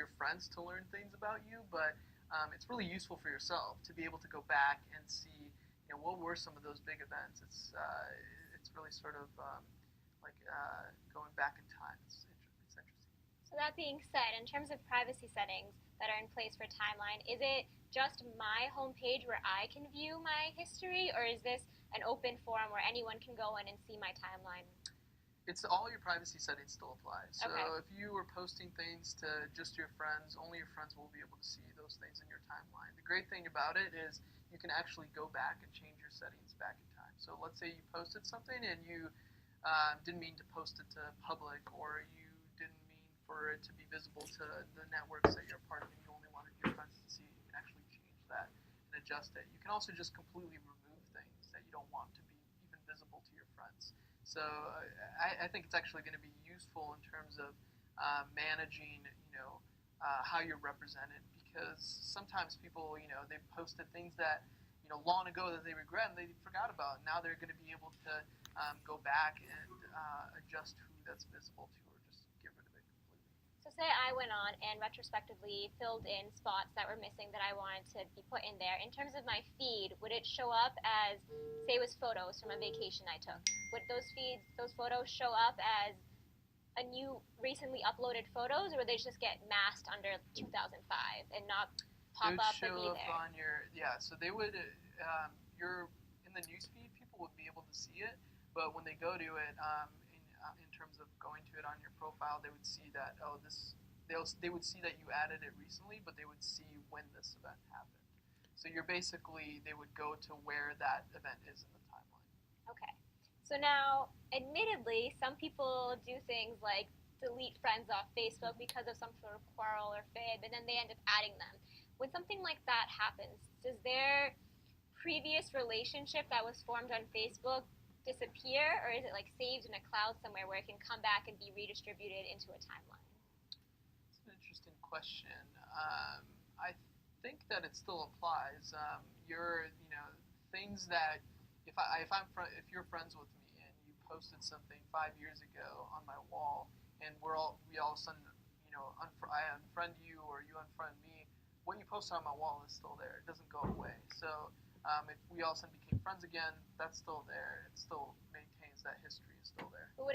your friends to learn things about you, but it's really useful for yourself to be able to go back and see, what were some of those big events. It's really sort of like going back in time. It's interesting. So that being said, in terms of privacy settings that are in place for timeline, is it just my homepage where I can view my history, or is this an open forum where anyone can go in and see my timeline? It's all your privacy settings still apply. So Okay. if you were posting things to just your friends, only your friends will be able to see those things in your timeline. The great thing about it is you can actually go back and change your settings back in time. So let's say you posted something and you didn't mean to post it to public, or you didn't mean for it to be visible to the networks that you're part of, and you only wanted your friends to see. You can actually change that and adjust it. You can also just completely remove things that you don't want to be even visible to your friends. So I think it's actually going to be useful in terms of managing, how you're represented, because sometimes people, they've posted things that, long ago that they regret and they forgot about. Now they're going to be able to go back and adjust who that's visible to, or just get rid of it completely. So say I went on and retrospectively filled in spots that were missing that I wanted to be put in there. In terms of my feed, would it show up as, say it was photos from a vacation I took? Would those photos show up as a new recently uploaded photos, or would they just get masked under 2005 and not They pop would up or show be up there? on your, yeah, so they would, your, in the newsfeed, people would be able to see it, but when they go to it, in terms of going to it on your profile, they would see that, oh, they would see that you added it recently, but they would see when this event happened. So you're basically, they would go to where that event is in the timeline. Okay. So now, admittedly, some people do things like delete friends off Facebook because of some sort of quarrel or fib, and then they end up adding them. When something like that happens, does their previous relationship that was formed on Facebook disappear, or is it like saved in a cloud somewhere where it can come back and be redistributed into a timeline? It's an interesting question. I think that it still applies. Things that if you're friends with me and you posted something 5 years ago on my wall, and we all of a sudden, I unfriend you or you unfriend me, what you posted on my wall is still there. It doesn't go away. So if we all of a sudden became friends again, that's still there. It still maintains that history is still there. But would